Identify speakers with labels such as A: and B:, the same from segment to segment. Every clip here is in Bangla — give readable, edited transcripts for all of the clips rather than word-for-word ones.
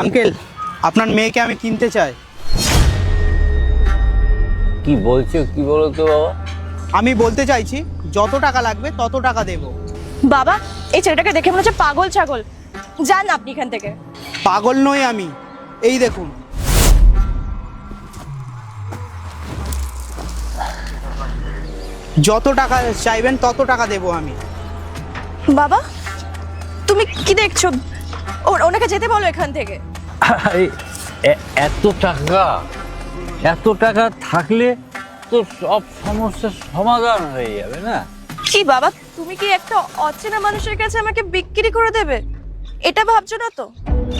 A: আঙ্কেল, আপনার মেয়েকে আমি কিনতে চাই।
B: কি বলছো, কি বলো তো বাবা?
A: আমি বলতে চাইছি যত টাকা লাগবে তত টাকা দেব।
C: বাবা, এই ছেলেটাকে দেখে মনে হচ্ছে পাগল ছাগল। যান আপনি এখান থেকে।
A: পাগল নই আমি, এই দেখুন। যত টাকা চাইবেন তত টাকা দেব আমি।
C: বাবা, তুমি কি দেখছো? ওনাকে যেতে বলো এখান থেকে।
B: আরে, এত টাকা, এত টাকা থাকলে তো সব সমস্যার সমাধান হয়ে যাবে না?
C: কি বাবা, তুমি কি একটা অচেনা মানুষের কাছে আমাকে বিক্রি করে দেবে? এটা ভাবছো না তো?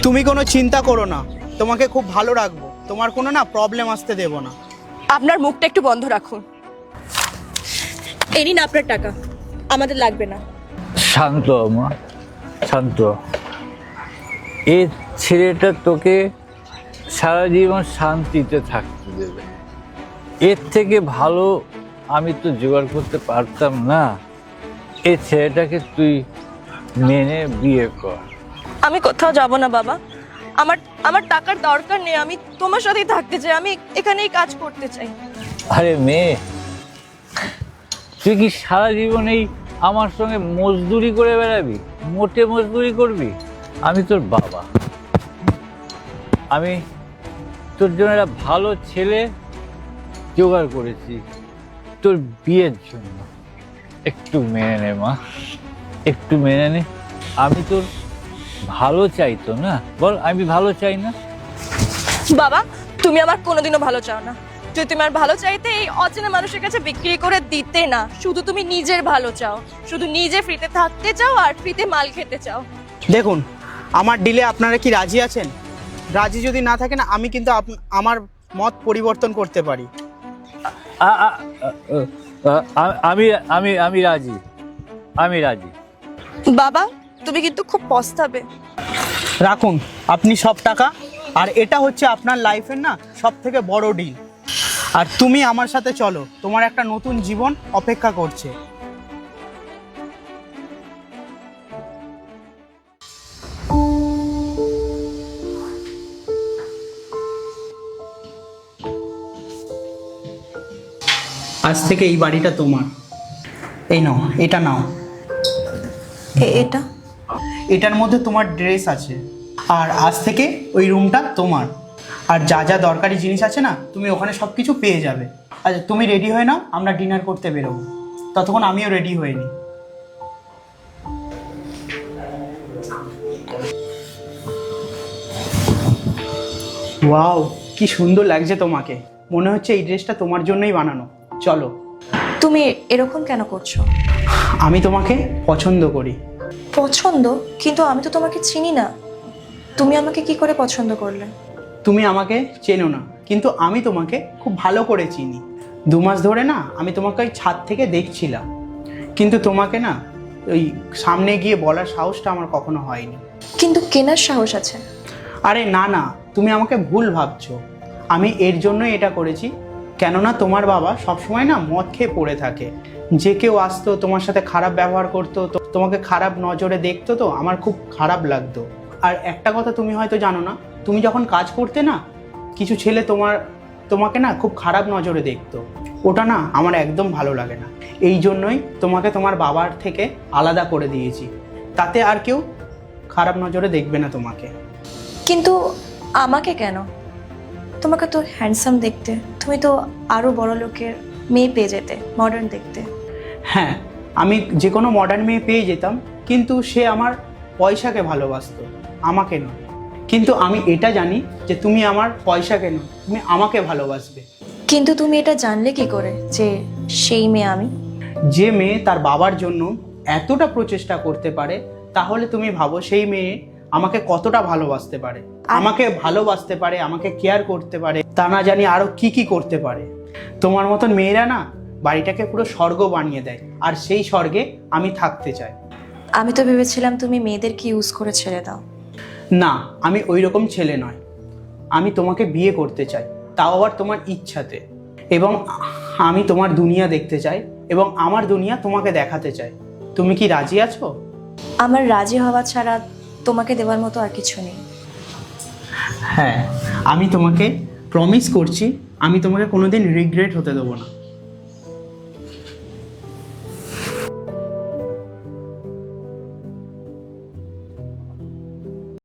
A: তুমি কোনো চিন্তা করো না, তোমাকে খুব ভালো রাখবো, তোমার কোনো প্রবলেম আসতে দেব না।
C: আপনার মুখটা একটু বন্ধ রাখুন। এই নিন আপনার টাকা, আমাদের লাগবে না।
B: শান্ত মা, শান্ত। এই ছেলেটা তোকে সারা জীবন শান্তিতে থাকতে দেবে। এর থেকে ভালো আমি তো জোগাড় করতে পারতাম না। এই ছেলেটাকে তুই মেনে বিয়ে কর।
C: আমি কোথাও যাব না বাবা। আমার আমার টাকার দরকার নেই। আমি তোমার সাথেই থাকতে চাই। আমি এখানেই কাজ করতে চাই।
B: আরে মেয়ে, তুই কি সারা জীবন এই আমার সঙ্গে মজদুরি করে বেড়াবি? মোটে মজদুরি করবি? আমি তোর বাবা, আমি তোর জন্য একটা ভালো ছেলে জোগাড় করেছি তোর বিয়ের জন্য। একটু মেনে নে মা, একটু মেনে নে। আমি তোর ভালো চাই তো না? বল, আমি ভালো চাই না?
C: বাবা, তুমি আমার কোনোদিনও ভালো চাও না। যদি তুমি আর ভালো চাইতে এই অচেনা মানুষের কাছে বিক্রি করে দিতে না। শুধু তুমি নিজের ভালো চাও, শুধু নিজে ফ্রিতে থাকতে চাও আর ফ্রিতে মাল খেতে চাও।
A: দেখুন, আমার ডিলে আপনারা কি রাজি আছেন? রাজি যদি না থাকেন আমি কিন্তু আমার মত পরিবর্তন করতে পারি।
B: আ- আ- আমি আমি আমি রাজি, আমি রাজি।
C: বাবা, তুমি কিন্তু খুব পস্তাবে।
A: রাখুন আপনি সব টাকা, আর এটা হচ্ছে আপনার লাইফের সব থেকে বড় ডিল। আর তুমি আমার সাথে চলো, তোমার একটা নতুন জীবন অপেক্ষা করছে। আজ থেকে এই বাড়িটা তোমার। এই নাও, এটা নাও।
C: এটা
A: এটার মধ্যে তোমার ড্রেস আছে। আর আজ থেকে ওই রুমটা তোমার। আর যা যা দরকারি জিনিস আছে তুমি ওখানে সব কিছু পেয়ে যাবে। আচ্ছা, তুমি রেডি হয়ে নাও, আমরা ডিনার করতে বেরোবো। ততক্ষণ আমিও রেডি হয়ে নিই। ওয়াও, কি সুন্দর লাগছে তোমাকে। মনে হচ্ছে এই ড্রেসটা তোমার জন্যই বানানো। চলো।
C: তুমি এরকম কেন করছো?
A: আমি তোমাকে পছন্দ করি।
C: পছন্দ? কিন্তু আমি তো তোমাকে চিনি না। তুমি আমাকে কি করে পছন্দ করলে?
A: তুমি আমাকে চেনো না, কিন্তু আমি তোমাকে খুব ভালো করে চিনি। 2 মাস ধরে আমি তোমাকে ওই ছাদ থেকে দেখছিলাম, কিন্তু তোমাকে ওই সামনে গিয়ে বলার সাহসটা আমার কখনো হয়নি।
C: কিন্তু কেনার সাহস আছে।
A: আরে না, তুমি আমাকে ভুল ভাবছো। আমি এর জন্যই এটা করেছি, কেননা তোমার বাবা সবসময় মদ খেয়ে পড়ে থাকে। যে কেউ আসতো তোমার সাথে খারাপ ব্যবহার করতো, তোমাকে খারাপ নজরে দেখতো, তো আমার খুব খারাপ লাগতো। আর একটা কথা তুমি হয়তো জানো না, তুমি যখন কাজ করতে কিছু ছেলে তোমাকে খুব খারাপ নজরে দেখতো। ওটা আমার একদম ভালো লাগে না। এই জন্যই তোমাকে তোমার বাবার থেকে আলাদা করে দিয়েছি, তাতে আর কেউ খারাপ নজরে দেখবে না তোমাকে।
C: কিন্তু আমাকে কেন? তোমাকে তো হ্যান্ডসাম দেখতে। তুমি তো আরো বড় লোকের মেয়ে পেয়ে যেতে, মডার্ন দেখতে।
A: হ্যাঁ, আমি যে কোনো মডার্ন মেয়ে পেয়ে যেতাম, কিন্তু সে আমার পয়সাকে ভালোবাসতো, আমাকে নয়। কিন্তু আমি এটা জানি যে তুমি আমার পয়সাকে নয়, তুমি আমাকে ভালোবাসবে।
C: কিন্তু তুমি এটা জানলে কি করে যে সেই মেয়ে আমি?
A: যে মেয়ে তার বাবার জন্য এতটা প্রচেষ্টা করতে পারে, তাহলে তুমি ভাবো সেই মেয়ে আমাকে কতটা ভালোবাসতে পারে। আমাকে ভালোবাসতে পারে, আমাকে কেয়ার করতে পারে, তা না জানি আরো কি কি করতে পারে। তোমার মতন মেয়েরা বাড়িটাকে পুরো স্বর্গ বানিয়ে দেয়, আর সেই স্বর্গে আমি থাকতে চাই।
C: আমি তো ভেবেছিলাম তুমি মেয়েদেরকে ইউজ করে ছেড়ে দাও।
A: না, আমি ওই রকম ছেলে নয়। আমি তোমাকে বিয়ে করতে চাই, তাও আবার তোমার ইচ্ছাতে। এবং আমি তোমার দুনিয়া দেখতে চাই, এবং আমার দুনিয়া তোমাকে দেখাতে চাই। তুমি কি রাজি আছো?
C: আমার রাজি হওয়া ছাড়া তোমাকে দেওয়ার মতো আর কিছু নেই।
A: হ্যাঁ, আমি তোমাকে প্রমিস করছি আমি তোমাকে কোনোদিন রিগ্রেট হতে দেবো না।